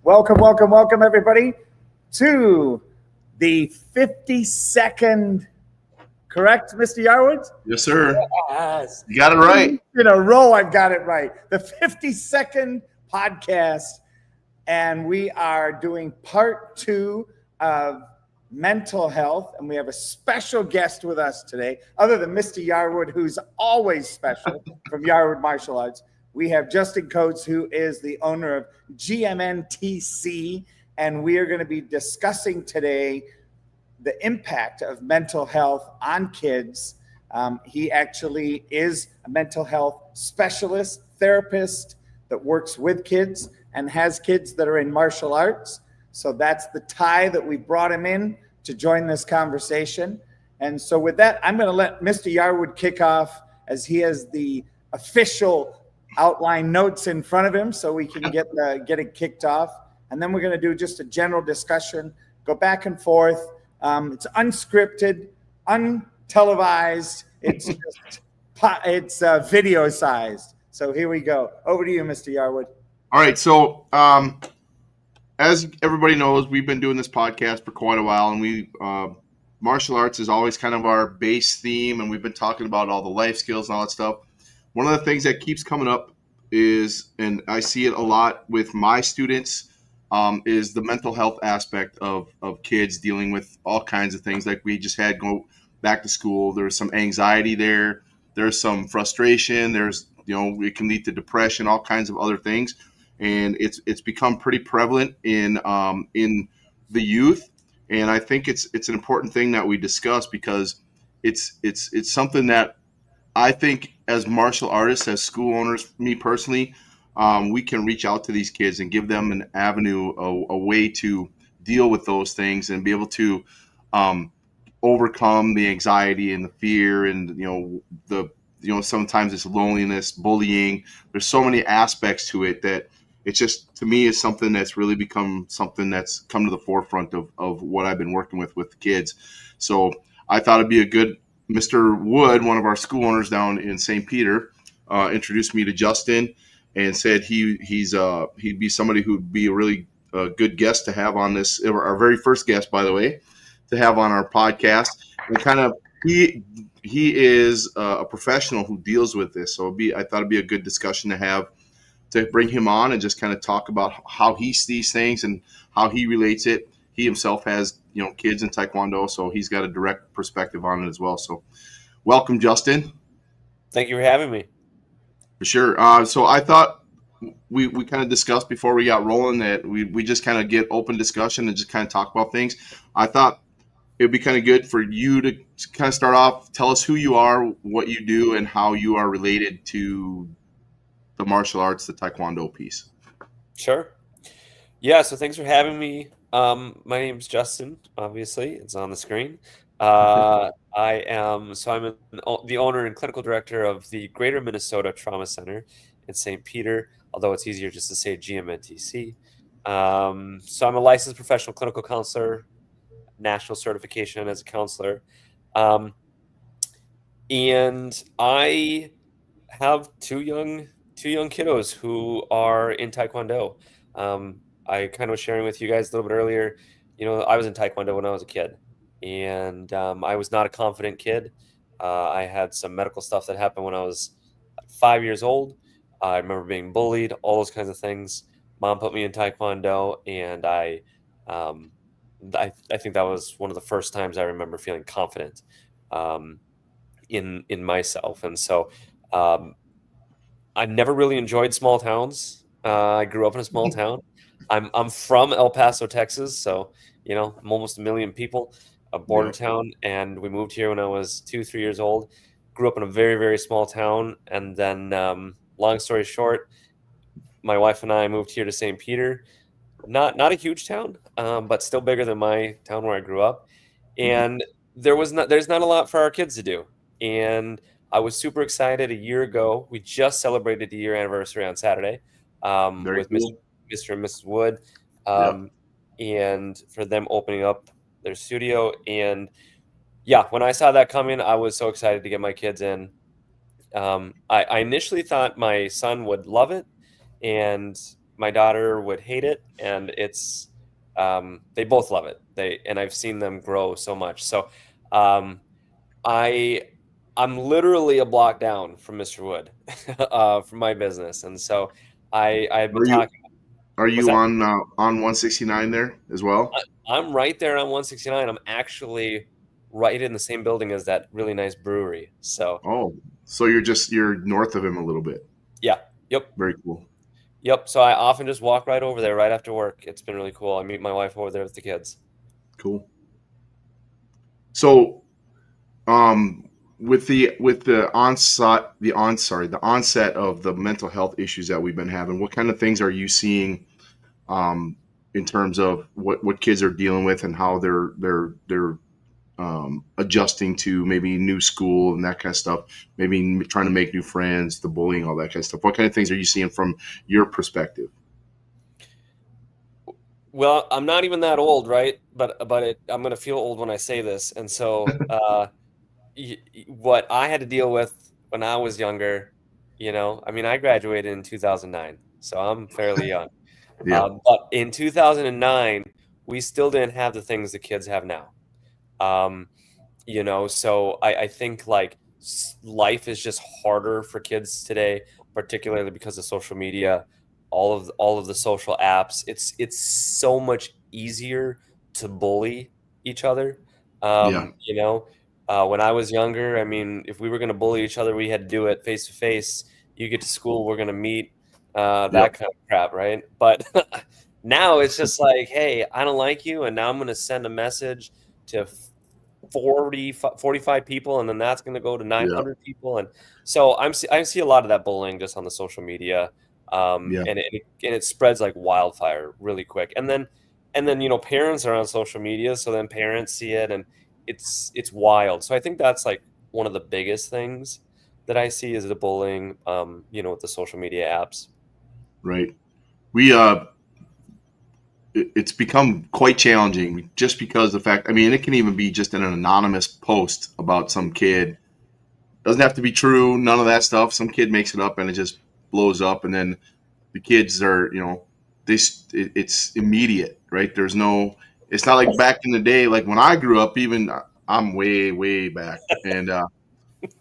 Welcome, everybody, to the 52nd, correct, Mr. Yarwood? Yes, sir. Yes. You got it right. In a row, I've got it right. The 52nd podcast, and we are doing part 2 of mental health, and we have a special guest with us today, other than Mr. Yarwood, who's always special from Yarwood Martial Arts. We have Justin Coates, who is the owner of GMNTC, and we are going to be discussing today the impact of mental health on kids. He actually is a mental health specialist, therapist that works with kids and has kids that are in martial arts. So that's the tie that we brought him in to join this conversation. And so with that, I'm going to let Mr. Yarwood kick off, as he has the official outline notes in front of him, so we can get it kicked off. And then we're going to do just a general discussion, go back and forth. It's unscripted, untelevised. It's just video sized. So here we go. Over to you, Mr. Yarwood. All right. So as everybody knows, we've been doing this podcast for quite a while, and we martial arts is always kind of our base theme, and we've been talking about all the life skills and all that stuff. One of the things that keeps coming up is, and I see it a lot with my students, is the mental health aspect of kids dealing with all kinds of things. Like we just had go back to school. There's some anxiety there. There's some frustration. There's, it can lead to depression, all kinds of other things. And it's become pretty prevalent in the youth. And I think it's an important thing that we discuss, because it's something that I think as martial artists, as school owners, me personally, we can reach out to these kids and give them an avenue, a way to deal with those things and be able to overcome the anxiety and the fear and, sometimes it's loneliness, bullying. There's so many aspects to it that it's just, to me, is something that's really become something that's come to the forefront of what I've been working with the kids. So I thought it'd be a good, Mr. Wood, one of our school owners down in St. Peter, introduced me to Justin and said he'd be somebody who'd be a really good guest to have on this, our very first guest, by the way, to have on our podcast. And kind of he is a professional who deals with this, so I thought it'd be a good discussion to have, to bring him on and just kind of talk about how he sees things and how he relates it. He himself has, kids in Taekwondo, so he's got a direct perspective on it as well. So welcome, Justin. Thank you for having me. For sure. So I thought we kind of discussed before we got rolling that we just kind of get open discussion and just kind of talk about things. I thought it would be kind of good for you to kind of start off, tell us who you are, what you do, and how you are related to the martial arts, the Taekwondo piece. Sure. Yeah, so thanks for having me. My name's Justin, obviously. It's on the screen. I'm the owner and clinical director of the Greater Minnesota Trauma Center in St. Peter, although it's easier just to say GMNTC. So I'm a licensed professional clinical counselor, national certification as a counselor. And I have two young kiddos who are in Taekwondo. I kind of was sharing with you guys a little bit earlier, I was in Taekwondo when I was a kid, and I was not a confident kid. I had some medical stuff that happened when I was 5 years old. I remember being bullied, all those kinds of things. Mom put me in Taekwondo, and I think that was one of the first times I remember feeling confident in myself. And so I never really enjoyed small towns. I grew up in a small town. I'm from El Paso, Texas, so I'm almost 1 million people, a border town, and we moved here when I was 2-3 years old. Grew up in a very, very small town, and then long story short, my wife and I moved here to St. Peter. Not a huge town, but still bigger than my town where I grew up. And there's not a lot for our kids to do. And I was super excited a year ago. We just celebrated the year anniversary on Saturday with cool. Mr. and Mrs. Wood, and for them opening up their studio. And yeah, when I saw that coming, I was so excited to get my kids in. I initially thought my son would love it, and my daughter would hate it, and it's they both love it. And I've seen them grow so much. So um, I I'm literally a block down from Mr. Wood from my business, and so I've been Are you talking. are What's you that? on 169 there as well? I'm right there on 169. I'm actually right in the same building as that really nice brewery. So Oh, so you're north of him a little bit. yeah, yep, Very cool. yep. So I often just walk right over there right after work. It's been really cool. I meet my wife over there with the kids. Cool. So, um, with the onset of the mental health issues that we've been having, what kind of things are you seeing um, in terms of what kids are dealing with and how they're adjusting to maybe new school and that kind of stuff, maybe trying to make new friends, the bullying, all that kind of stuff. What kind of things are you seeing from your perspective? Well, I'm not even that old, right? But I'm gonna feel old when I say this. And so, what I had to deal with when I was younger, I mean, I graduated in 2009, so I'm fairly young. Yeah, But in 2009, we still didn't have the things the kids have now. Um, so I think like life is just harder for kids today, particularly because of social media, all of the social apps. It's so much easier to bully each other. yeah, When I was younger, I mean, if we were going to bully each other, we had to do it face to face. You get to school, we're going to meet, yep, that kind of crap, right? But now it's just like, hey, I don't like you, and now I'm going to send a message to 45 people, and then that's going to go to yeah, 900 people. And so I see a lot of that bullying just on the social media. yeah, And it spreads like wildfire really quick. And then parents are on social media, so then parents see it, and it's wild. So I think that's like one of the biggest things that I see is the bullying, with the social media apps. right. We it's become quite challenging just because the fact. I mean, it can even be just an anonymous post about some kid. Doesn't have to be true. None of that stuff. Some kid makes it up and it just blows up, and then the kids are, it's immediate, right? There's no. It's not like back in the day, like when I grew up. Even I'm way, way back, and that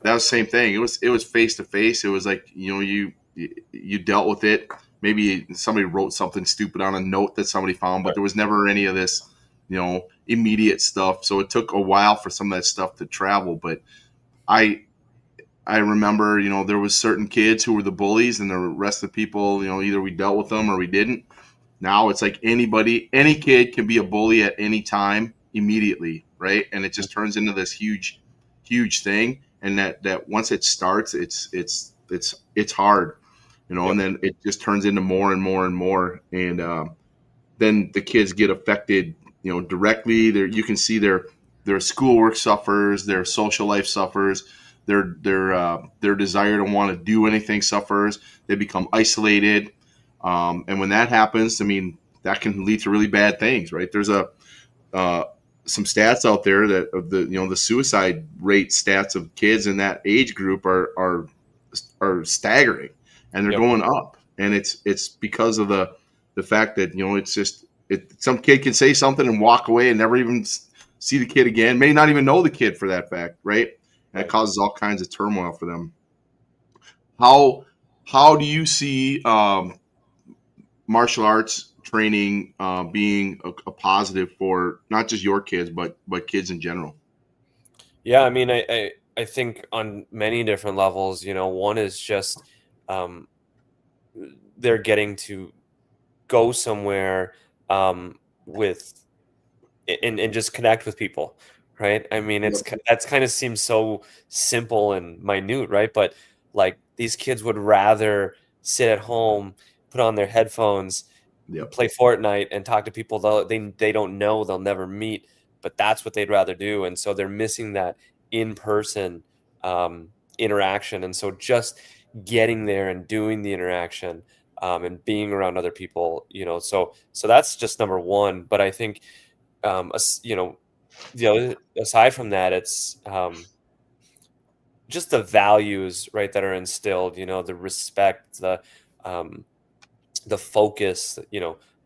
was the same thing. It was face to face. It was like you dealt with it. Maybe somebody wrote something stupid on a note that somebody found, but there was never any of this, immediate stuff. So it took a while for some of that stuff to travel. But I I remember, there was certain kids who were the bullies, and the rest of the people, either we dealt with them or we didn't. Now it's like any kid can be a bully at any time immediately, right? And it just turns into this huge, huge thing. And that once it starts, it's hard, and Yep. then it just turns into more and more and more. And then the kids get affected, directly. There you can see their schoolwork suffers, their social life suffers, their desire to want to do anything suffers. They become isolated, and when that happens, I mean, that can lead to really bad things, right? There's uh, some stats out there that of the suicide rate stats of kids in that age group are staggering, and they're Yep. going up, and it's because of the fact that it's just some kid can say something and walk away and never even see the kid again, may not even know the kid for that fact, right? And it Right. causes all kinds of turmoil for them. How do you see martial arts training being a positive for not just your kids but kids in general? Yeah, I mean, I think on many different levels, one is just um, they're getting to go somewhere with and just connect with people, right? I mean, Yep. that's kind of seems so simple and minute, right? But like these kids would rather sit at home, put on their headphones, Yep. play Fortnite, and talk to people they don't know, they'll never meet, but that's what they'd rather do, and so they're missing that in person interaction, and so just getting there and doing the interaction and being around other people, so that's just number one. But I think aside from that, it's just the values, right, that are instilled. The respect, um, the focus,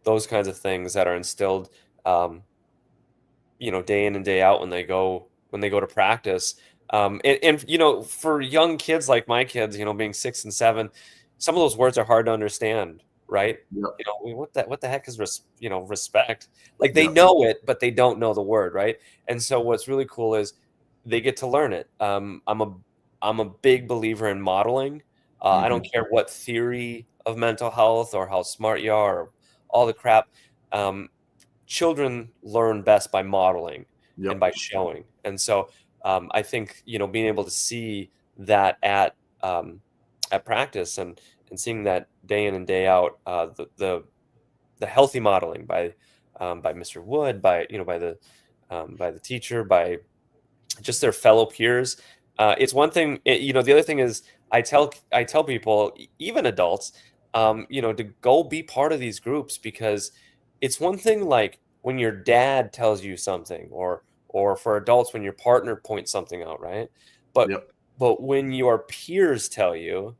those kinds of things that are instilled, day in and day out when they go to practice. And for young kids like my kids, being 6 and 7, some of those words are hard to understand, right? Yep. What the heck is respect? Like they Yep. know it, but they don't know the word, right? And so what's really cool is they get to learn it. I'm a big believer in modeling. I don't care what theory of mental health or how smart you are, or all the crap. Children learn best by modeling Yep. and by showing. And so I think, being able to see that at practice and seeing that day in and day out, the healthy modeling by Mr. Wood, by the teacher, by just their fellow peers. It's one thing, the other thing is I tell people, even adults, to go be part of these groups, because it's one thing like when your dad tells you something, or for adults when your partner points something out, right? But Yep. when your peers tell you,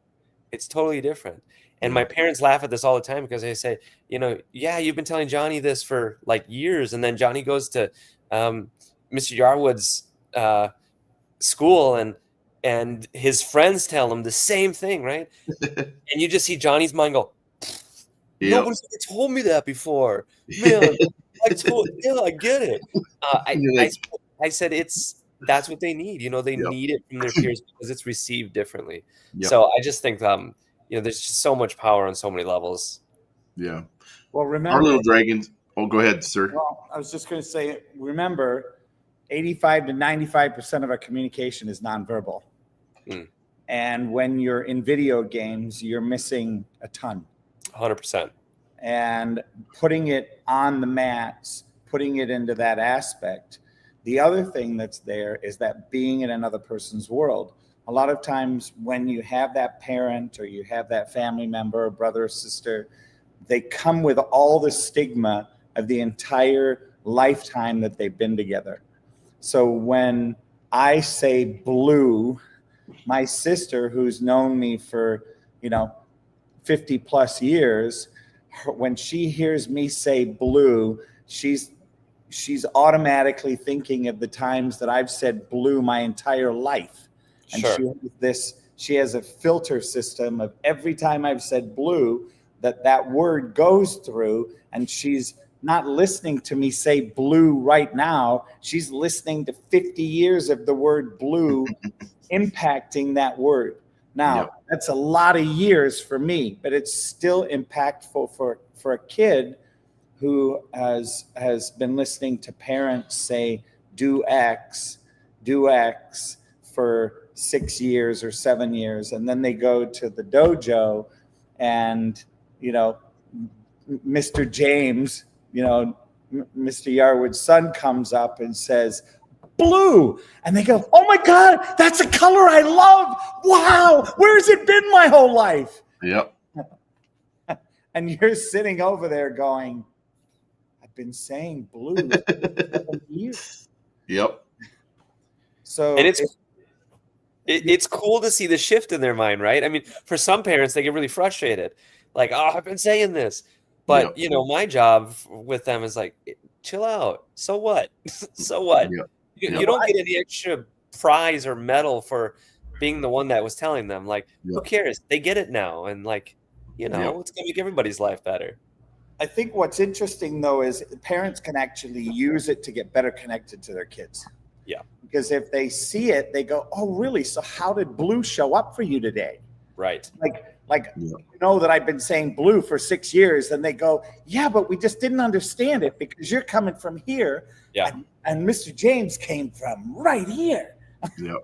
it's totally different. And my Yeah. parents laugh at this all the time, because they say, yeah, you've been telling Johnny this for like years, and then Johnny goes to Mr. Yarwood's school, and his friends tell him the same thing, right? And you just see Johnny's mind go, Yep. nobody's told me that before, man. I get it. I said that's what they need. They Yep. need it from their peers, because it's received differently. Yep. So I just think there's just so much power on so many levels. Yeah. Well, Our remember, little dragons. Oh, go ahead, sir. well, I was just going to say, remember, 85 to 95% of our communication is nonverbal. Mm. And when you're in video games, you're missing a ton. 100%. And putting it on the mats, putting it into that aspect. The other thing that's there is that being in another person's world. A lot of times when you have that parent, or you have that family member, brother or sister, they come with all the stigma of the entire lifetime that they've been together. So when I say blue, my sister, who's known me for 50 plus years, when she hears me say blue, she's automatically thinking of the times that I've said blue my entire life. And Sure. she has a filter system of every time I've said blue that word goes through, and she's not listening to me say blue right now. She's listening to 50 years of the word blue impacting that word. Now, Yep. that's a lot of years for me, but it's still impactful for a kid who has been listening to parents say do X for 6 years or 7 years, and then they go to the dojo, and Mr. James, Mr. Yarwood's son, comes up and says blue, and they go, oh my God, that's a color I love. Wow, where's it been my whole life? Yep. And you're sitting over there going, I've been saying blue for 7 years. Yep. So And it's cool to see the shift in their mind, right? I mean, for some parents, they get really frustrated, like, oh, I've been saying this. But, Yep. My job with them is like, chill out. So what? So what? Yep. You don't get any extra prize or medal for being the one that was telling them. Like, who cares? They get it now. And like, it's going to make everybody's life better. I think what's interesting, though, is parents can actually use it to get better connected to their kids. Yeah. Because if they see it, they go, oh, really? So how did blue show up for you today? Right. Like that I've been saying blue for 6 years. And they go, yeah, but we just didn't understand it because you're coming from here. Yeah. And Mr. James came from right here. Yep.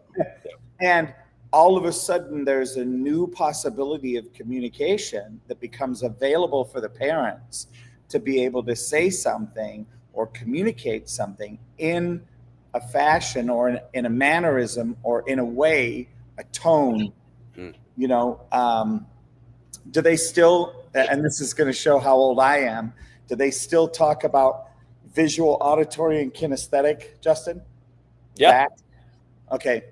And all of a sudden, there's a new possibility of communication that becomes available for the parents to be able to say something or communicate something in a fashion or in a mannerism or in a way, a tone. Do they still, and this is going to show how old I am, do they still talk about visual, auditory, and kinesthetic, Justin? Yeah. Okay.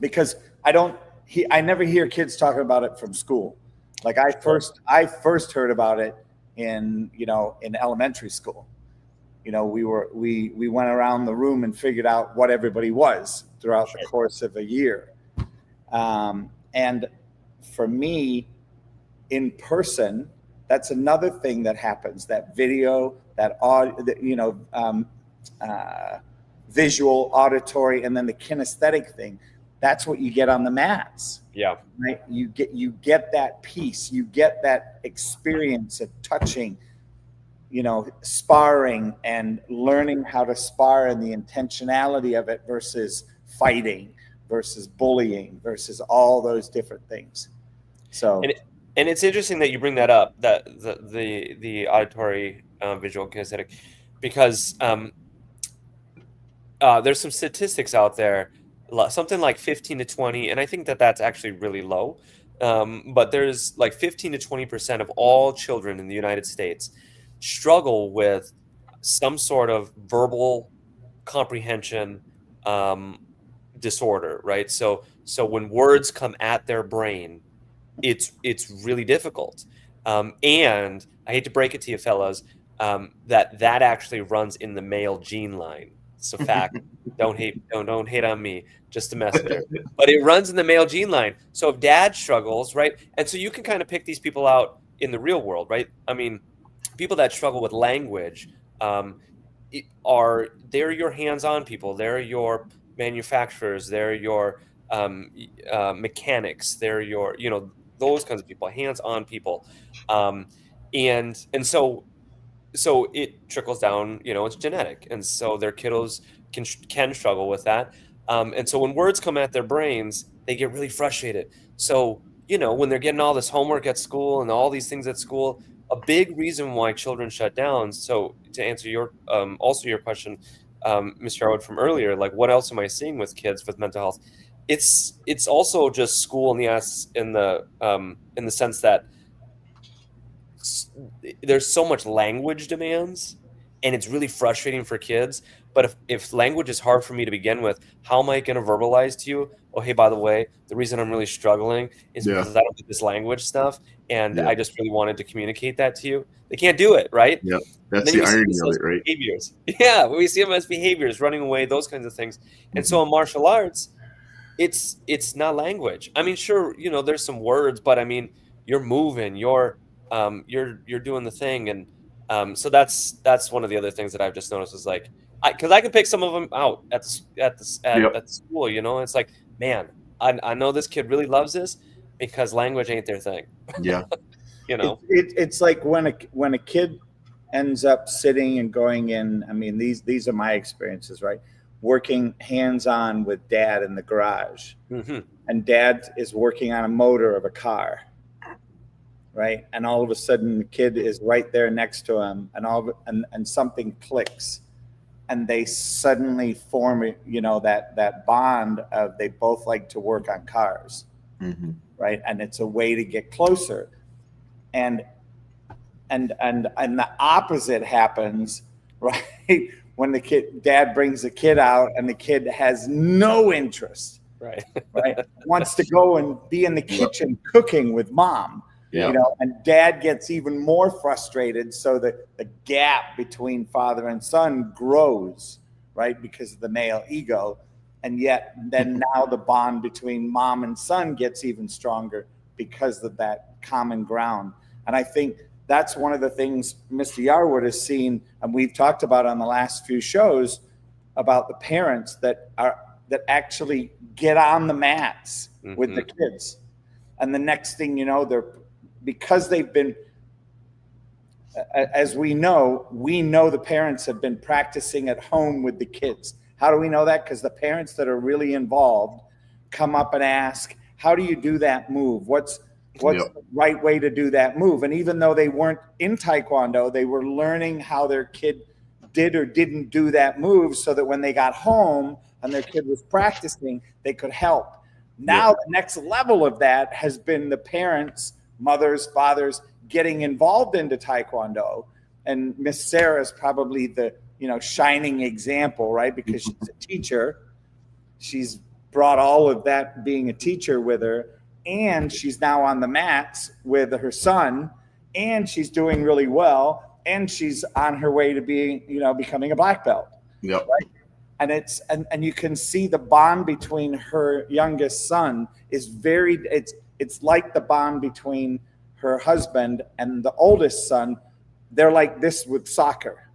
Because I never hear kids talking about it from school. Like I first heard about it in elementary school. We went around the room and figured out what everybody was throughout the course of a year. And for me, in person, that's another thing that happens. That video, that visual, auditory, and then the kinesthetic thing. That's what you get on the mats. Yeah. Right. You get that piece. You get that experience of touching, sparring and learning how to spar and the intentionality of it versus fighting, versus bullying, versus all those different things. So. And it's interesting that you bring that up, that the auditory, visual, kinesthetic, because there's some statistics out there, something like 15 to 20, and I think that that's actually really low. But there's like 15 to 20% of all children in the United States struggle with some sort of verbal comprehension disorder, right? So when words come at their brain, it's really difficult. And I hate to break it to you fellas, that actually runs in the male gene line. It's a fact. Don't hate on me, just a messenger. But it runs in the male gene line. So if dad struggles, right? And so you can kind of pick these people out in the real world, right? I mean, people that struggle with language they're your hands-on people. They're your manufacturers. They're your mechanics. They're your, those kinds of people, hands-on people. And so it trickles down, it's genetic. And so their kiddos can struggle with that. And so when words come at their brains, they get really frustrated. So, when they're getting all this homework at school and all these things at school, a big reason why children shut down. So to answer your, also your question, Mr. Yarwood, from earlier, like what else am I seeing with kids with mental health? It's also just school in the sense that there's so much language demands, and it's really frustrating for kids. But if language is hard for me to begin with, how am I going to verbalize to you, oh, hey, by the way, the reason I'm really struggling is because I don't get this language stuff, and I just really wanted to communicate that to you. They can't do it, right? Yeah, that's the irony of it, right? Behaviors. Yeah, we see them as behaviors, running away, those kinds of things. And so in martial arts, it's not language. I mean, sure, there's some words, but I mean, you're moving, you're doing the thing, and so that's one of the other things that I've just noticed is like, because I can pick some of them out at the school. It's like, man, I know this kid really loves this because language ain't their thing. Yeah. It's like when a kid ends up sitting and going in. I mean, these are my experiences, right? Working hands-on with dad in the garage, and dad is working on a motor of a car. Right, and all of a sudden the kid is right there next to him, and something clicks, and they suddenly form, that bond of they both like to work on cars, right? And it's a way to get closer, and the opposite happens, right? When dad brings the kid out, and the kid has no interest, right? Wants to go and be in the kitchen cooking with mom. Yeah. And dad gets even more frustrated. So the gap between father and son grows, right? Because of the male ego. And yet then now the bond between mom and son gets even stronger because of that common ground. And I think that's one of the things Mr. Yarwood has seen, and we've talked about on the last few shows, about the parents that actually get on the mats with the kids. And the next thing you know, because they've been, as we know the parents have been practicing at home with the kids. How do we know that? Because the parents that are really involved come up and ask, how do you do that move? What's the right way to do that move? And even though they weren't in Taekwondo, they were learning how their kid did or didn't do that move, so that when they got home and their kid was practicing, they could help. Now the next level of that has been the parents, mothers, fathers, getting involved into Taekwondo. And Miss Sarah is probably the shining example, right? Because she's a teacher. She's brought all of that being a teacher with her. and she's now on the mats with her son, and she's doing really well, and she's on her way to being, becoming a black belt. Yep. Right? And and you can see the bond between her youngest son is it's like the bond between her husband and the oldest son. They're like this with soccer.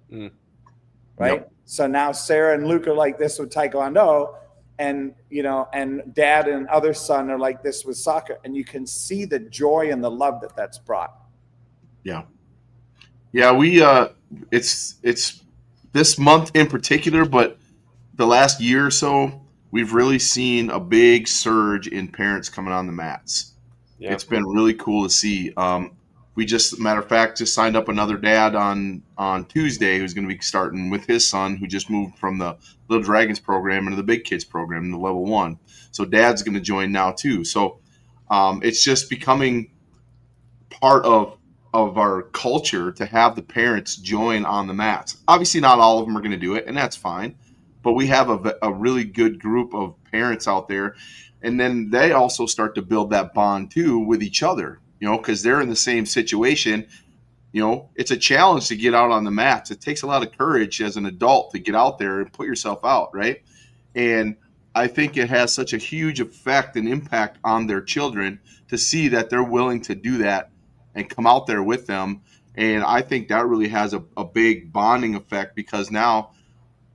Right? Yep. So now Sarah and Luke are like this with Taekwondo, and and dad and other son are like this with soccer, and you can see the joy and the love that's brought. Yeah. We it's this month in particular, but the last year or so, we've really seen a big surge in parents coming on the mats. Yep. It's been really cool to see. We matter of fact, just signed up another dad on Tuesday who's going to be starting with his son, who just moved from the Little Dragons program into the Big Kids program, the level 1. So dad's going to join now too. So it's just becoming part of our culture to have the parents join on the mats. Obviously, not all of them are going to do it, and that's fine. But we have a really good group of parents out there, and then they also start to build that bond too with each other. Because they're in the same situation. It's a challenge to get out on the mats. It takes a lot of courage as an adult to get out there and put yourself out, right? And I think it has such a huge effect and impact on their children to see that they're willing to do that and come out there with them. And I think that really has a big bonding effect, because now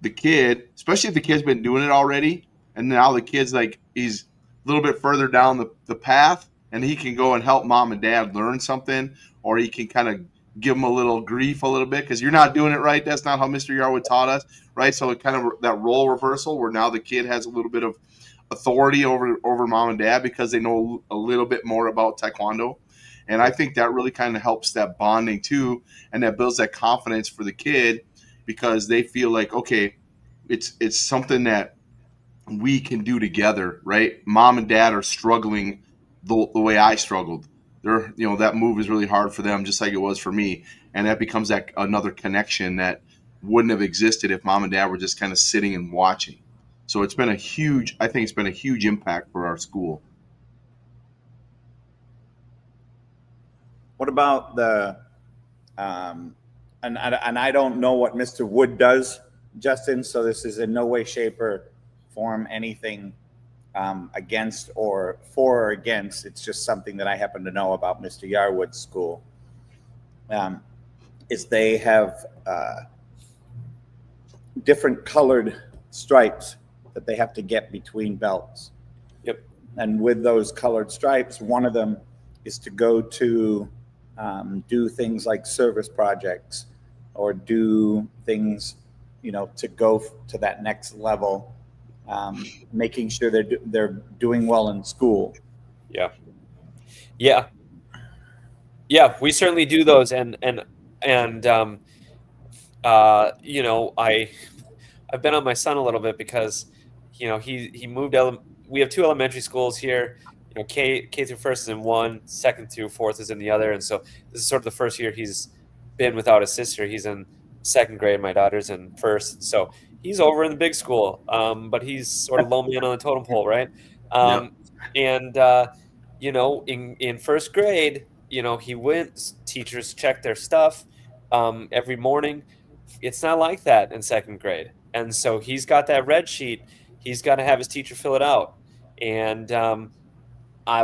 the kid, especially if the kid's been doing it already, and now the kid's like, he's a little bit further down the path, and he can go and help mom and dad learn something, or he can kind of give them a little grief a little bit because you're not doing it right. That's not how Mr. Yarwood taught us, right? So it kind of that role reversal where now the kid has a little bit of authority over mom and dad because they know a little bit more about Taekwondo. And I think that really kind of helps that bonding too, and that builds that confidence for the kid because they feel like, okay, it's something that we can do together, right? Mom and dad are struggling the way I struggled. That move is really hard for them, just like it was for me. And that becomes that another connection that wouldn't have existed if mom and dad were just kind of sitting and watching. So I think it's been a huge impact for our school. What about the, and I don't know what Mr. Wood does, Justin, so this is in no way, shape, or form anything against or for or against. It's just something that I happen to know about Mr. Yarwood's school. Is they have different colored stripes that they have to get between belts. Yep. And with those colored stripes, one of them is to go to do things like service projects or do things, to go to that next level. Making sure they're doing well in school. Yeah. We certainly do those, and I've been on my son a little bit because he moved. We have 2 elementary schools here. K through first is in one, second through fourth is in the other, and so this is sort of the first year he's been without his sister. He's in 2nd grade. My daughter's in 1st, so he's over in the big school, but he's sort of low man on the totem pole, right? And in 1st grade, he went. Teachers checked their stuff every morning. It's not like that in 2nd grade, and so he's got that red sheet. He's got to have his teacher fill it out, and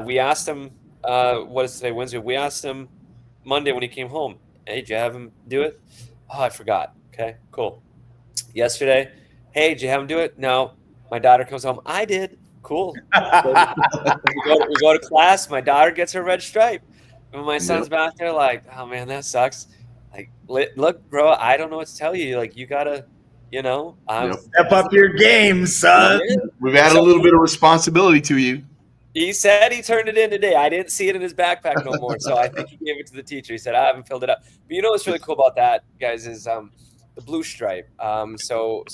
we asked him. What is today? Wednesday. We asked him Monday when he came home. Hey, did you have him do it? Oh, I forgot. Okay, cool. Yesterday, hey, did you have him do it? No. My daughter comes home. I did. Cool. we go to class. My daughter gets her red stripe. And my son's back there like, oh, man, that sucks. Like, look, bro, I don't know what to tell you. Like, you got to, step up your game, son. We've added a little bit of responsibility to you. He said he turned it in today. I didn't see it in his backpack no more. So I think he gave it to the teacher. He said, I haven't filled it up. But what's really cool about that, guys, is the blue stripe. So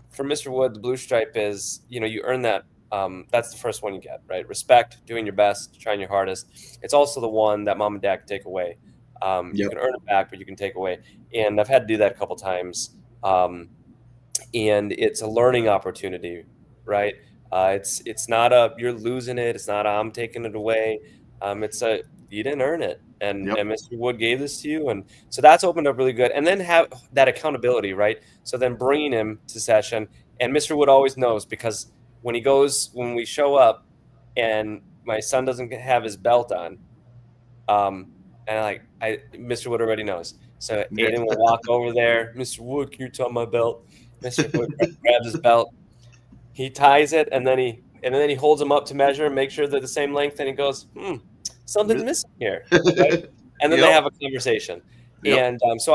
for Mr. Wood, the blue stripe is, you earn that. That's the first one you get, right? Respect, doing your best, trying your hardest. It's also the one that mom and dad can take away. You can earn it back, but you can take away. And I've had to do that a couple times. And it's a learning opportunity, right? It's not a you're losing it. It's not a I'm taking it away. It's a you didn't earn it, Yep. and Mr. Wood gave this to you, and so that's opened up really good. And then have that accountability, right? So then bringing him to session, and Mr. Wood always knows because when we show up, and my son doesn't have his belt on, and Mr. Wood already knows. So Aiden will walk over there. Mr. Wood, can you tie my belt? Mr. Wood grabs his belt. He ties it, and then he holds them up to measure and make sure they're the same length. And he goes, something's missing here, right? And then they have a conversation. Yep. And so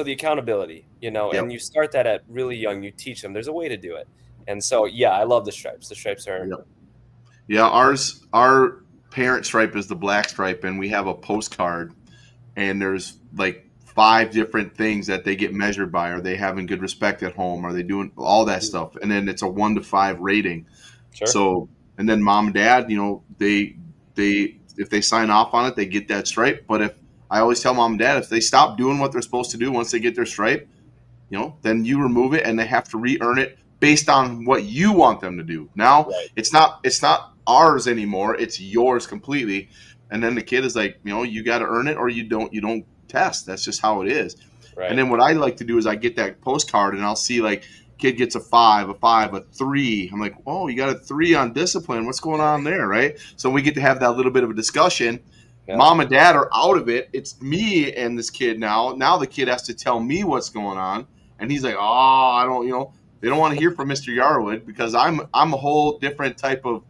the accountability, and you start that at really young. You teach them there's a way to do it. And so, yeah, I love the stripes. The stripes are. Yep. Yeah, our parent stripe is the black stripe, and we have a postcard, and there's like 5 different things that they get measured by. Are they having good respect at home? Are they doing all that stuff? And then it's a 1 to 5 rating. Sure. So, and then mom and dad, they if they sign off on it, they get that stripe. But if I always tell mom and dad, if they stop doing what they're supposed to do once they get their stripe, then you remove it, and they have to re-earn it based on what you want them to do. Now, it's not ours anymore; it's yours completely. And then the kid is like, you got to earn it, or you don't test. That's just how it is. Right. And then what I like to do is I get that postcard, and I'll see like kid gets a 5, a 3. I'm like, oh, you got a 3 on discipline. What's going on there, right? So we get to have that little bit of a discussion. Yeah. Mom and dad are out of it. It's me and this kid now. Now the kid has to tell me what's going on, and he's like, oh, I don't, they don't want to hear from Mr. Yarwood because I'm a whole different type of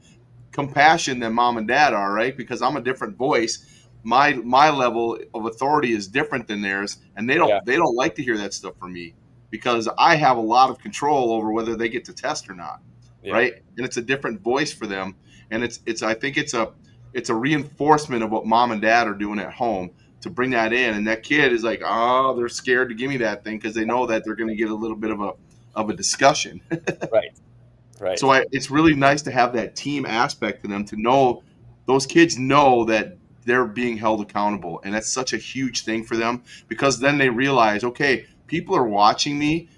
compassion than mom and dad are, right? Because I'm a different voice. My level of authority is different than theirs, and they don't like to hear that stuff from me because I have a lot of control over whether they get to test or not, right? And it's a different voice for them, and I think it's a reinforcement of what mom and dad are doing at home to bring that in, and that kid is like, oh, they're scared to give me that thing because they know that they're going to get a little bit of a discussion. Right. So it's really nice to have that team aspect to them, to know those kids know that they're being held accountable. And that's such a huge thing for them because then they realize, okay, people are watching me.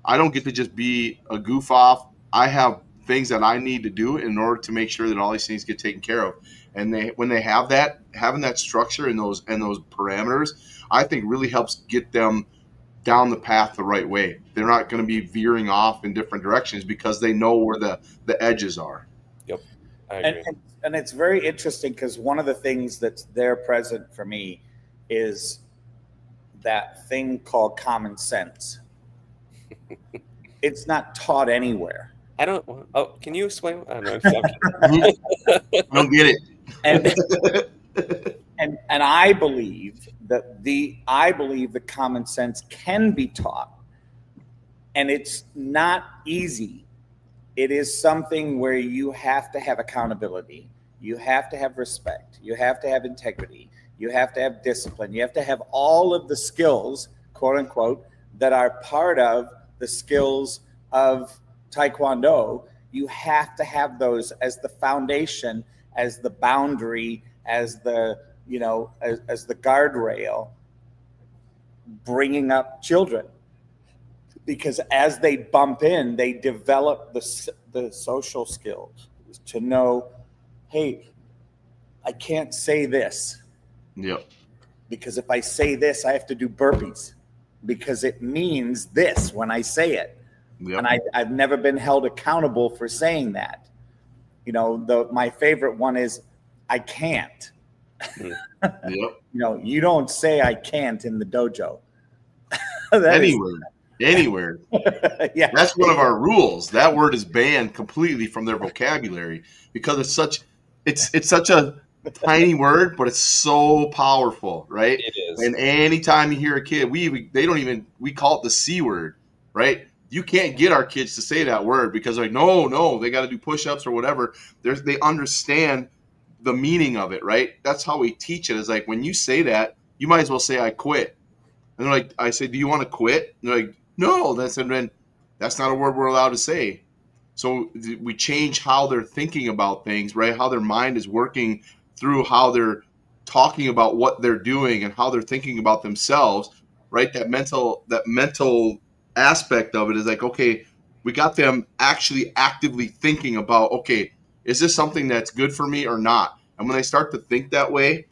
I don't get to just be a goof off. I have things that I need to do in order to make sure that all these things get taken care of. And when they have that, having that structure and those parameters, I think really helps get them down the path the right way. They're not going to be veering off in different directions because they know where the edges are. Yep. I agree. And it's very interesting because one of the things that's there present for me is that thing called common sense. It's not taught anywhere. I don't. Oh, can you explain? I don't get it. And I believe that the common sense can be taught, and it's not easy. It is something where you have to have accountability. You have to have respect. You have to have integrity. You have to have discipline. You have to have all of the skills, quote unquote, that are part of the skills of Taekwondo. You have to have those as the foundation, as the boundary, as the as the guardrail, bringing up children, because as they bump in, they develop the social skills to know, hey, I can't say this. Yep. Because if I say this, I have to do burpees because it means this when I say it. Yep. And I've never been held accountable for saying that. My favorite one is I can't. Yep. You don't say I can't in the dojo. Anywhere. Yeah. That's one of our rules. That word is banned completely from their vocabulary because it's such a tiny word, but it's so powerful, right? It is. And anytime you hear a kid, we call it the C word, right? You can't get our kids to say that word because no, they got to do push-ups or whatever. They understand the meaning of it, right? That's how we teach it. Is like when you say that, you might as well say I quit. And they're like, I say, do you want to quit? And they're like, no. That's not a word we're allowed to say. So we change how they're thinking about things, right? How their mind is working through how they're talking about what they're doing and how they're thinking about themselves, right? That mental aspect of it is like, okay, We got them actually actively thinking about, okay, is this something that's good for me or not? And when they start to think that way,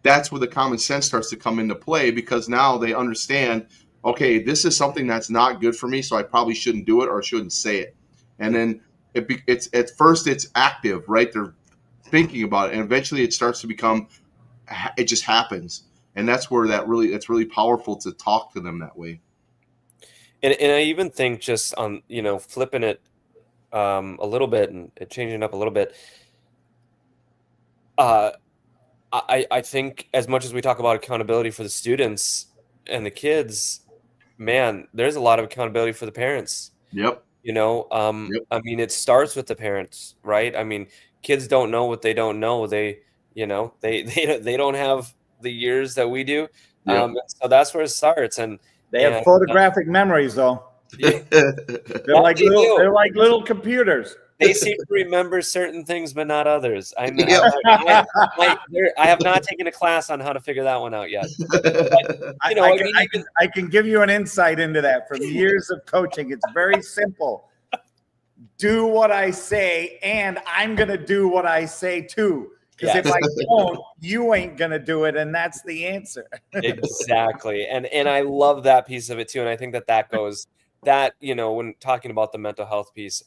that's where the common sense starts to come into play, because now they understand, okay, this is something that's not good for me, so I probably shouldn't do it or shouldn't say it. And then it's at first it's active, right? They're thinking about it, and eventually it starts to become, it just happens. And that's where it's really powerful to talk to them that way. And I even think, just on, flipping it a little bit and changing it up a little bit, I think, as much as we talk about accountability for the students and the kids, man, there's a lot of accountability for the parents. Yep. Yep. I mean, it starts with the parents, right? I mean, kids don't know what they don't know. They don't have the years that we do. Yep. So that's where it starts. And They have photographic memories, though. yeah, They're like little computers. they seem to remember certain things, but not others. I know. Yep. I have not taken a class on how to figure that one out yet. I can give you an insight into that from years of coaching. It's very simple. Do what I say, and I'm going to do what I say too. Because if I don't, you ain't going to do it, and that's the answer. Exactly. And I love that piece of it too. And I think that goes, when talking about the mental health piece,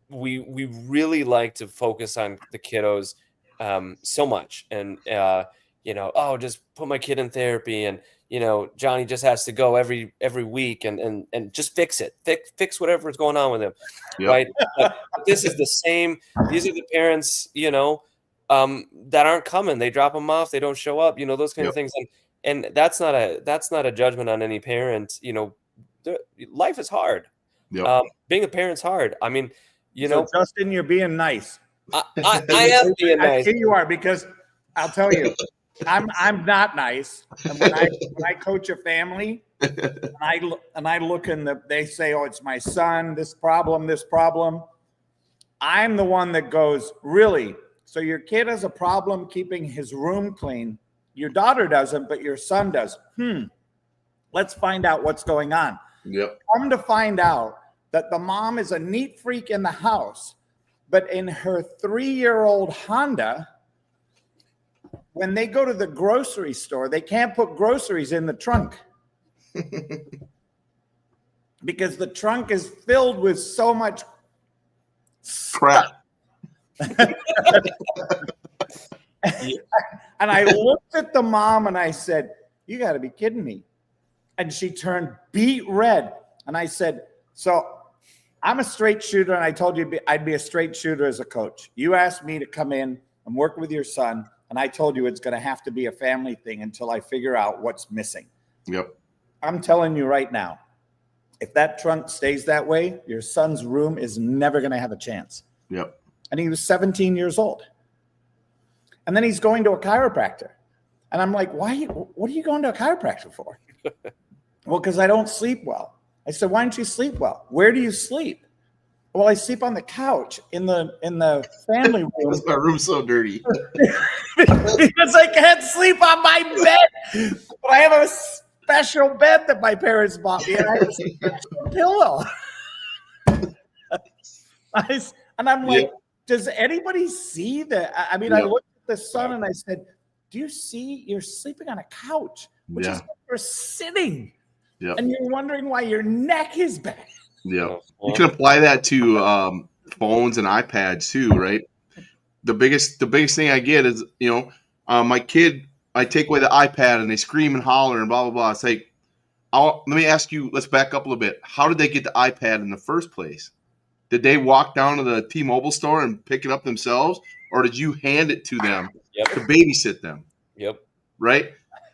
we really like to focus on the kiddos so much. And, just put my kid in therapy, and, Johnny just has to go every week and just fix it. Fix whatever is going on with him. Yep. Right. But this is the same. These are the parents, that aren't coming. They drop them off. They don't show up, those kind of things. And that's not a judgment on any parent. Life is hard. Yep. Being a parent's hard. I mean, so Justin, you're being nice. I am being nice. I think you are, because I'll tell you, I'm not nice. And when I coach a family, and I look they say, oh, it's my son, this problem. I'm the one that goes, really? So your kid has a problem keeping his room clean. Your daughter doesn't, but your son does. Let's find out what's going on. Yep. Come to find out that the mom is a neat freak in the house, but in her 3-year-old Honda, when they go to the grocery store, they can't put groceries in the trunk because the trunk is filled with so much crap. And I looked at the mom and I said, you got to be kidding me. And she turned beet red. And I said, so I'm a straight shooter, and I told you I'd be a straight shooter as a coach. You asked me to come in and work with your son, and I told you it's going to have to be a family thing until I figure out what's missing. Yep. I'm telling you right now, if that trunk stays that way, your son's room is never going to have a chance. Yep. And he was 17 years old. And then he's going to a chiropractor. And I'm like, what are you going to a chiropractor for? Well, because I don't sleep well. I said, why don't you sleep well? Where do you sleep? Well, I sleep on the couch in the family room. Because my room's so dirty. Because I can't sleep on my bed. But I have a special bed that my parents bought me, and I have a special pillow. And I'm like, does anybody see that? I mean, I looked at the son and I said, do you see you're sleeping on a couch, which is for sitting? Yep. And you're wondering why your neck is bad. Yeah. You can apply that to phones and iPads too, right? The biggest thing I get is, my kid, I take away the iPad and they scream and holler and blah, blah, blah. It's like, let me ask you, let's back up a little bit. How did they get the iPad in the first place? Did they walk down to the T-Mobile store and pick it up themselves? Or did you hand it to them to babysit them? Yep. Right?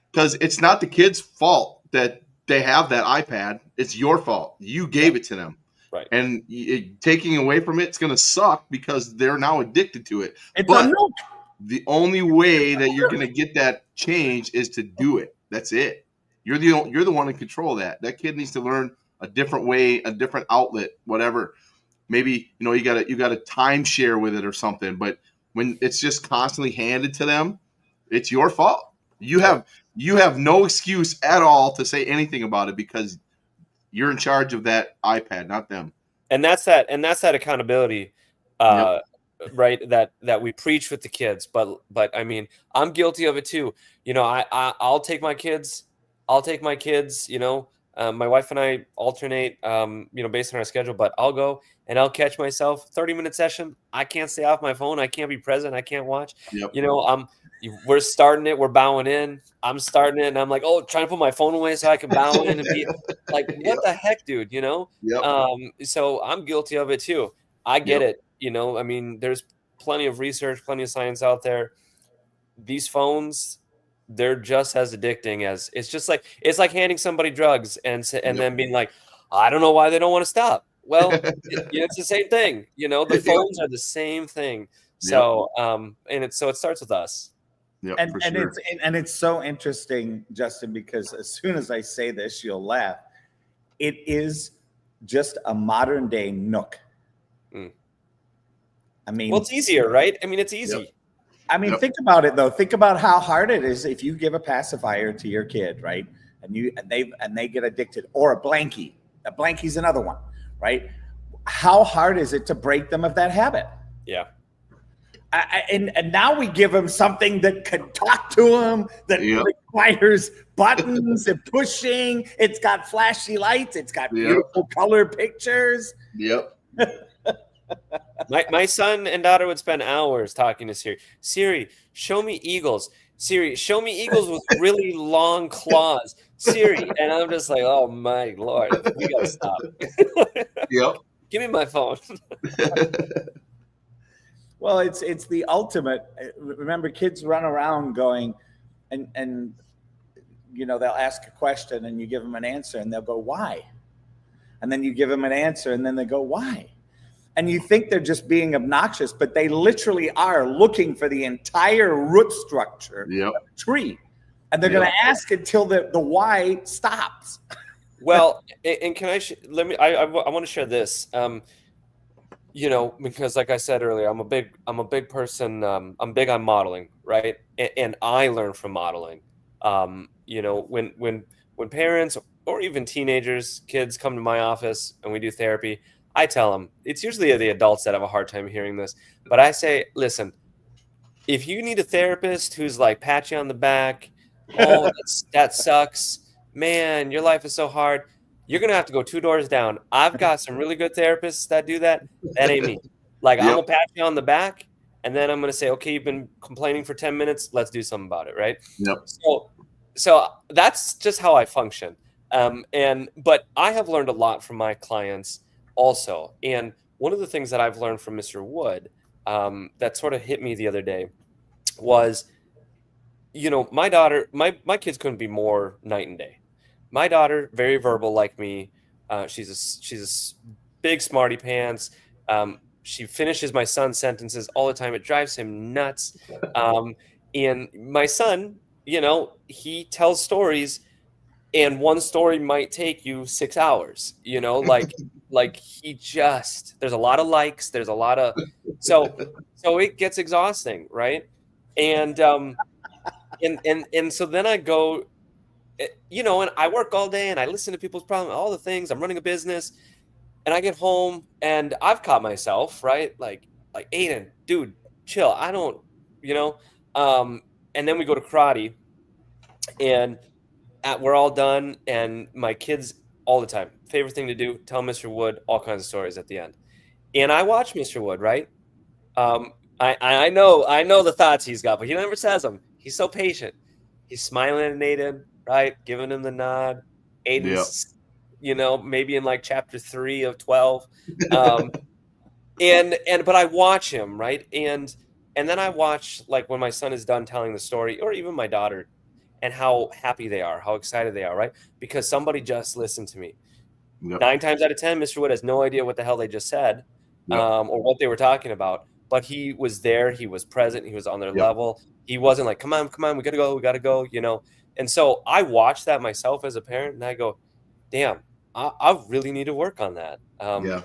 Because it's not the kid's fault that they have that iPad. It's your fault. You gave it to them. Right. And taking away from it's going to suck because they're now addicted to it. But the only way that you're going to get that change is to do it. That's it. You're the one in control of that. That kid needs to learn a different way, a different outlet, whatever. Maybe, you got a timeshare with it or something. But when it's just constantly handed to them, it's your fault. You have no excuse at all to say anything about it because you're in charge of that iPad, not them. And that's that accountability, Yep. right? That we preach with the kids, but I mean, I'm guilty of it too. You know, I'll take my kids. You know, my wife and I alternate, you know, based on our schedule. But I'll go and I'll catch myself 30-minute session. I can't stay off my phone. I can't be present. I can't watch. Yep. You know, we're starting it. We're bowing in. I'm starting it, and I'm like, oh, trying to put my phone away so I can bow in and be like, what the heck, dude? You know. Yep. So I'm guilty of it too. I get Yep. it. You know, I mean, there's plenty of research, plenty of science out there. These phones, they're just as addicting as it's like handing somebody drugs and Yep. then being like, I don't know why they don't want to stop. Well, it's the same thing. You know, the Yep. phones are the same thing. Yep. So, it starts with us. Yep, And for and sure. it's so interesting, Justin, because as soon as I say this, you'll laugh. It is just a modern day Nook. Mm. I mean, Well, it's easier, right? I mean, it's easy. Yep. I mean, Yep. think about it though. Think about how hard it is if you give a pacifier to your kid, right? And they get addicted, or a blankie. A blankie's another one, right? How hard is it to break them of that habit? Yeah. And now we give them something that can talk to them, that Yep. requires buttons and pushing. It's got flashy lights. It's got Yep. beautiful color pictures. Yep. My son and daughter would spend hours talking to Siri. Siri, show me eagles. Siri, show me eagles with really long claws. Siri, and I'm just like, oh my Lord, we gotta stop. Yep. Give me my phone. Well, it's the ultimate. Remember, kids run around going, and you know, they'll ask a question and you give them an answer and they'll go, why? And then you give them an answer and then they go, why? And you think they're just being obnoxious, but they literally are looking for the entire root structure Yep. of the tree. And they're Yep. going to ask until the why stops. Well, and can I let me? I want to share this. You know, because like I said earlier, I'm a big person. I'm big on modeling, right? And I learn from modeling. You know, when parents or even teenagers, kids come to my office and we do therapy, I tell them, it's usually the adults that have a hard time hearing this, but I say, listen, if you need a therapist who's like pat you on the back, oh, that sucks, man, your life is so hard, you're gonna have to go 2 doors down. I've got some really good therapists that do that. That ain't me. Like, I'm Yep. gonna pat you on the back, and then I'm gonna say, okay, you've been complaining for 10 minutes. Let's do something about it, right? Yep. So that's just how I function. But I have learned a lot from my clients also. And one of the things that I've learned from Mr. Wood, that sort of hit me the other day was, you know, my daughter, my kids couldn't be more night and day. My daughter, very verbal like me. She's a big smarty pants. She finishes my son's sentences all the time. It drives him nuts. And my son, you know, he tells stories, and one story might take you 6 hours. You know, like there's a lot of likes. There's a lot of so it gets exhausting, right? And so then I go, you know, and I work all day and I listen to people's problems, all the things. I'm running a business, and I get home and I've caught myself, right? Like Aiden, dude, chill. I don't, you know. And then we go to karate, and we're all done, and my kids all the time, favorite thing to do, tell Mr. Wood all kinds of stories at the end. And I watch Mr. Wood, right? I know the thoughts he's got, but he never says them. He's so patient. He's smiling at Aiden, right? Giving him the nod. Aiden's, you know, maybe in like chapter 3 of 12. But I watch him, right? And then I watch, like, when my son is done telling the story, or even my daughter, and how happy they are, how excited they are, right? Because somebody just listened to me. Yep. 9 times out of 10, Mr. Wood has no idea what the hell they just said, Yep. or what they were talking about. But he was there. He was present. He was on their Yep. level. He wasn't like, come on, we got to go, you know? And so I watch that myself as a parent, and I go, damn, I really need to work on that. Yeah.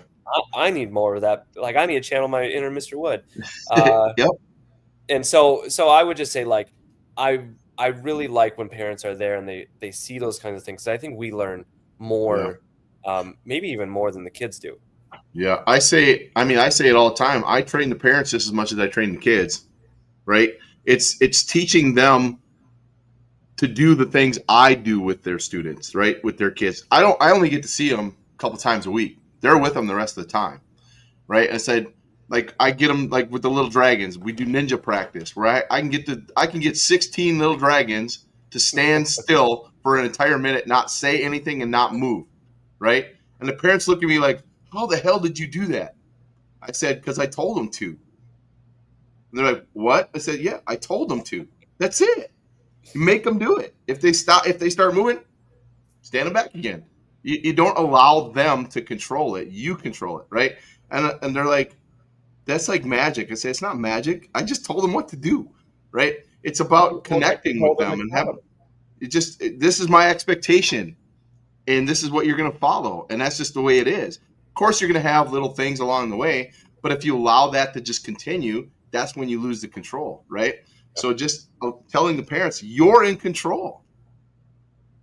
I need more of that. Like, I need to channel my inner Mr. Wood. Yep. And so I would just say, like, I really like when parents are there and they see those kinds of things. I think we learn more maybe even more than the kids do. Yeah, I say it all the time. I train the parents just as much as I train the kids, right? It's teaching them to do the things I do with their students, right? With their kids. I only get to see them a couple times a week. They're with them the rest of the time, right? I said, like, I get them, like, with the little dragons. We do ninja practice, right? I can get 16 little dragons to stand still for an entire minute, not say anything and not move, right? And the parents look at me like, how the hell did you do that? I said, because I told them to. And they're like, what? I said, yeah, I told them to. That's it. You make them do it. If they start moving, stand them back again. You don't allow them to control it. You control it, right? And they're like, that's like magic. I say, it's not magic. I just told them what to do, right? It's about connecting with them and having this is my expectation, and this is what you're going to follow, and that's just the way it is. Of course, you're going to have little things along the way, but if you allow that to just continue, that's when you lose the control, right? So just telling the parents, you're in control.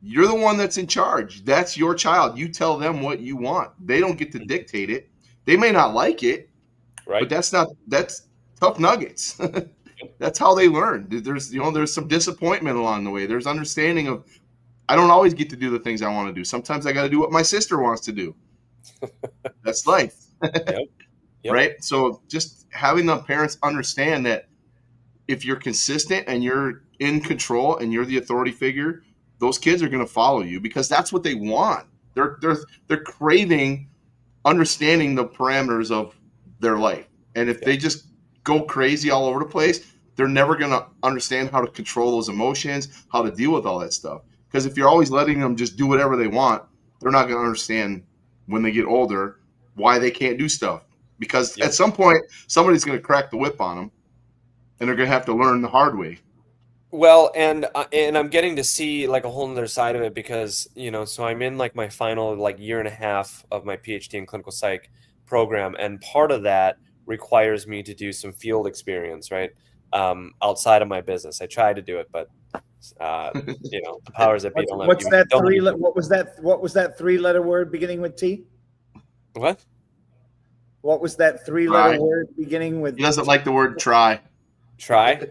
You're the one that's in charge. That's your child. You tell them what you want. They don't get to dictate it. They may not like it, Right. but that's tough nuggets. That's how they learn. There's some disappointment along the way. There's understanding of, I don't always get to do the things I want to do. Sometimes I got to do what my sister wants to do. That's life. Yep. Right? So just having the parents understand that if you're consistent and you're in control and you're the authority figure, those kids are going to follow you because that's what they want. They're craving understanding the parameters of their life. And if they just go crazy all over the place, they're never going to understand how to control those emotions, how to deal with all that stuff. Because if you're always letting them just do whatever they want, they're not going to understand when they get older why they can't do stuff. Because at some point, somebody's going to crack the whip on them, and they're going to have to learn the hard way. Well, and I'm getting to see like a whole other side of it because, so I'm in like my final like year and a half of my PhD in clinical psych program, and part of that requires me to do some field experience, right? Outside of my business. I tried to do it, but the powers that be don't let me. What was that three-letter word beginning with T? What? What was that three-letter word beginning with? He doesn't like the word try. Try?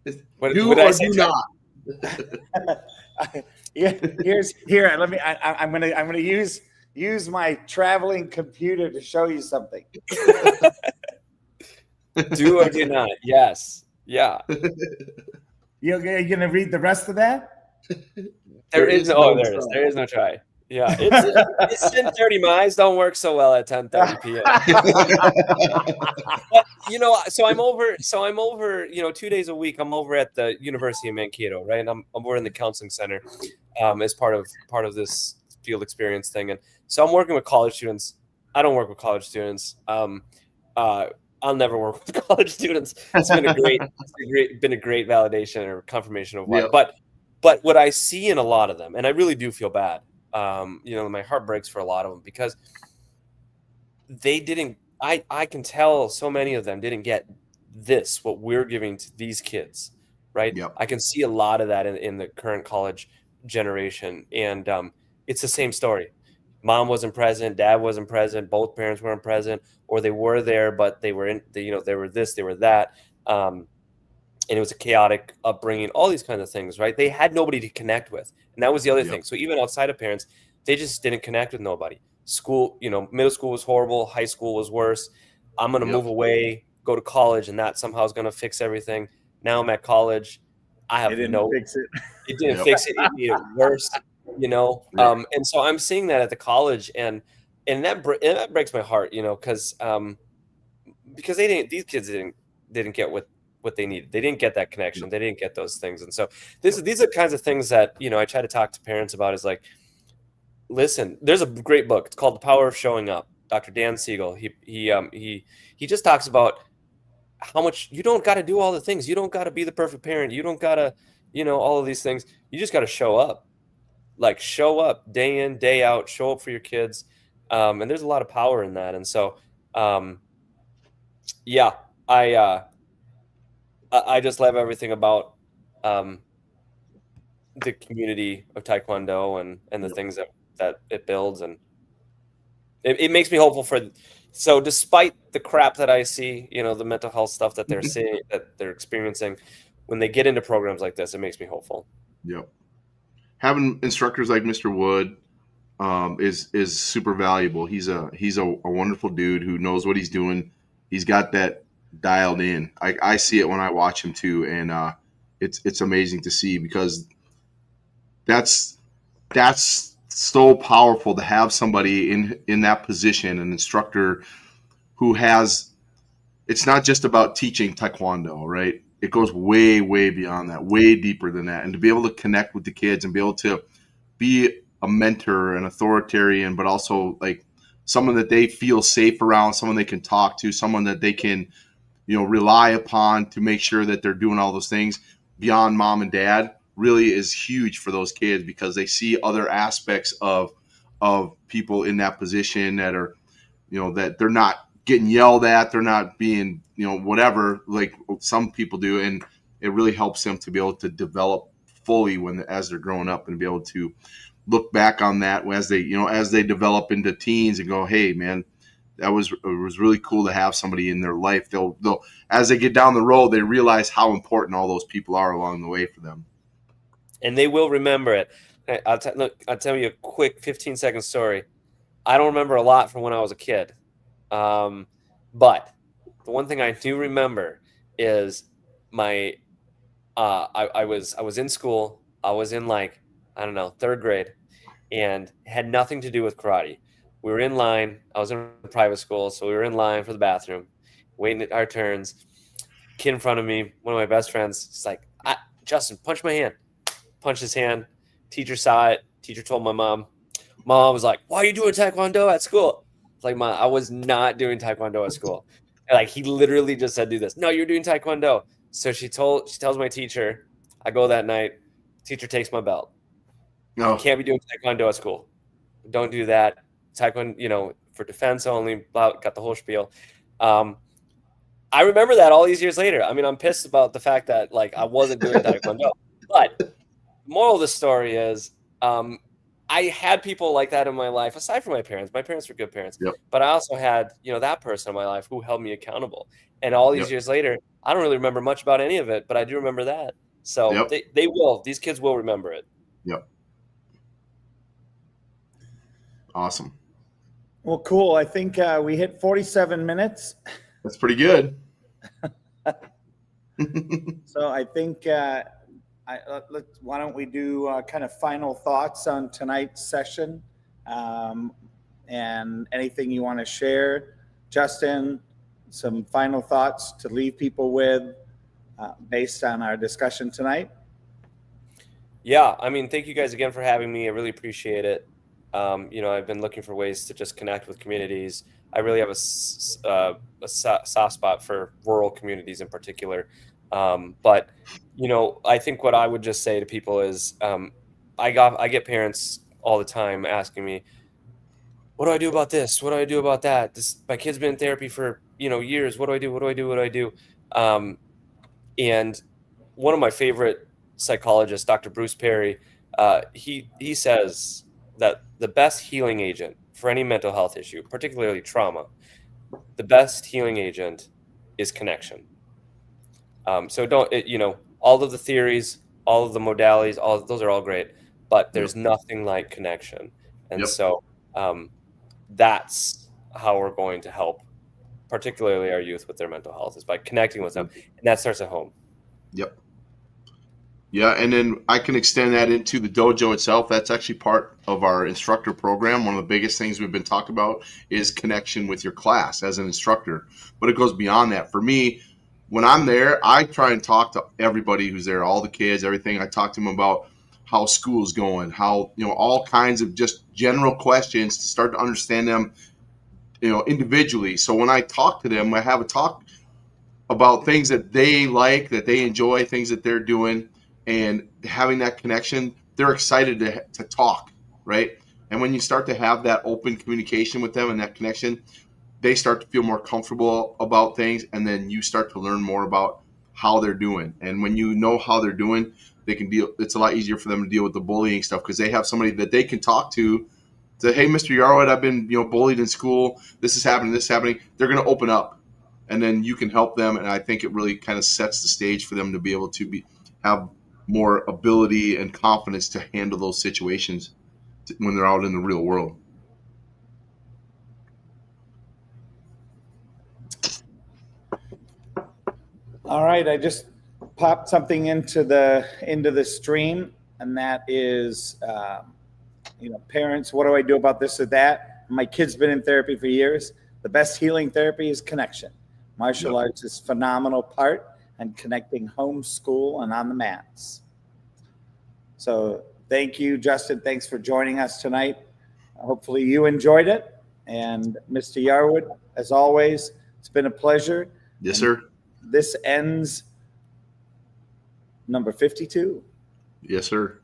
Do or do not. I'm gonna use my traveling computer to show you something. Do or do not? Yes. Yeah. You're gonna read the rest of that? There is no try. Yeah, it's 10:30. My eyes don't work so well at 10:30 p.m. But so I'm over. 2 days a week. I'm over at the University of Mankato, right? And I'm over in the counseling center, as part of this field experience thing. And so I'm working with college students. I don't work with college students. I'll never work with college students. It's been a great validation or confirmation of why. Yeah. But what I see in a lot of them, and I really do feel bad. My heart breaks for a lot of them because they didn't. I can tell so many of them didn't get what we're giving to these kids, right? Yep. I can see a lot of that in the current college generation, and it's the same story. Mom wasn't present, dad wasn't present, both parents weren't present, or they were there, but they were they were this, they were that. And it was a chaotic upbringing, all these kinds of things, right? They had nobody to connect with. And that was the other thing. So even outside of parents, they just didn't connect with nobody. School, middle school was horrible. High school was worse. I'm going to move away, go to college, and that somehow is going to fix everything. Now I'm at college. I have fix it. It didn't fix it. It made it worse, And so I'm seeing that at the college, and that breaks my heart, because these kids didn't get what they needed. They didn't get that connection. They didn't get those things. And so these are the kinds of things that, I try to talk to parents about is like, listen, there's a great book. It's called The Power of Showing Up. Dr. Dan Siegel. He just talks about how much you don't got to do all the things. You don't got to be the perfect parent. You don't got to, all of these things. You just got to show up. Like show up day in, day out, show up for your kids. And there's a lot of power in that. And so, I just love everything about the community of Taekwondo and the things that it builds, and it makes me hopeful for. So despite the crap that I see, the mental health stuff that they're seeing, that they're experiencing, when they get into programs like this, it makes me hopeful. Yep. Having instructors like Mr. Wood is super valuable. He's a wonderful dude who knows what he's doing. He's got that dialed in. I see it when I watch him too, and it's amazing to see, because that's so powerful to have somebody in that position, an instructor who has. It's not just about teaching Taekwondo, right? It goes way, way beyond that, way deeper than that. And to be able to connect with the kids and be able to be a mentor, an authoritarian, but also like someone that they feel safe around, someone they can talk to, someone that they can, rely upon to make sure that they're doing all those things beyond mom and dad, really is huge for those kids, because they see other aspects of people in that position that are, that they're not getting yelled at, they're not being, whatever, like some people do. And it really helps them to be able to develop fully as they're growing up, and be able to look back on that as they develop into teens and go, hey man, it was really cool to have somebody in their life. They'll as they get down the road, they realize how important all those people are along the way for them. And they will remember it. I'll tell you a quick 15-second story. I don't remember a lot from when I was a kid. But the one thing I do remember is I was in school. I was in third grade, and had nothing to do with karate. We were in line. I was in a private school, so we were in line for the bathroom, waiting our turns. Kid in front of me, one of my best friends, he's like, Justin, punch my hand. Punched his hand. Teacher saw it. Teacher told my mom. Mom was like, why are you doing Taekwondo at school? It's like, Mom, I was not doing Taekwondo at school. And he literally just said, do this. No, you're doing Taekwondo. So she tells my teacher. I go that night. Teacher takes my belt. No. You can't be doing Taekwondo at school. Don't do that. Taekwondo, for defense only. Got the whole spiel. I remember that all these years later. I mean, I'm pissed about the fact that I wasn't doing Taekwondo. But the moral of the story is, I had people like that in my life, aside from my parents. My parents were good parents. Yep. But I also had, that person in my life who held me accountable. And all these years later, I don't really remember much about any of it, but I do remember that. So they will. These kids will remember it. Yep. Awesome. Well, cool. I think we hit 47 minutes. That's pretty good. So I think why don't we do kind of final thoughts on tonight's session, and anything you want to share, Justin, some final thoughts to leave people with based on our discussion tonight. Yeah, I mean, thank you guys again for having me. I really appreciate it. I've been looking for ways to just connect with communities. I really have a soft spot for rural communities in particular. But I think what I would just say to people is, I get parents all the time asking me, what do I do about this? What do I do about that? My kid's been in therapy for, years. What do I do? What do I do? What do I do? And one of my favorite psychologists, Dr. Bruce Perry, he says that the best healing agent for any mental health issue, particularly trauma, the best healing agent is connection. So all of the theories, all of the modalities, those are all great, but there's nothing like connection. And so that's how we're going to help, particularly our youth with their mental health, is by connecting with them. And that starts at home. Yep. Yeah, and then I can extend that into the dojo itself. That's actually part of our instructor program. One of the biggest things we've been talking about is connection with your class as an instructor. But it goes beyond that. For me, when I'm there, I try and talk to everybody who's there, all the kids, everything. I talk to them about how school's going, how, all kinds of just general questions to start to understand them, individually. So when I talk to them, I have a talk about things that they like, that they enjoy, things that they're doing, and having that connection. They're excited to talk, right? And when you start to have that open communication with them and that connection, they start to feel more comfortable about things, and then you start to learn more about how they're doing. And when you know how they're doing, they can deal. It's a lot easier for them to deal with the bullying stuff because they have somebody that they can talk to. Say, hey, Mr. Yarwood, I've been bullied in school. This is happening. This is happening. They're going to open up, and then you can help them. And I think it really kind of sets the stage for them to be able to have more ability and confidence to handle those situations when they're out in the real world. All right, I just popped something into the stream, and that is, parents, what do I do about this or that? My kid's been in therapy for years. The best healing therapy is connection. Martial arts is a phenomenal part and connecting home, school, and on the mats. So thank you, Justin. Thanks for joining us tonight. Hopefully you enjoyed it. And Mr. Yarwood, as always, it's been a pleasure. Yes, sir. This ends number 52. Yes, sir.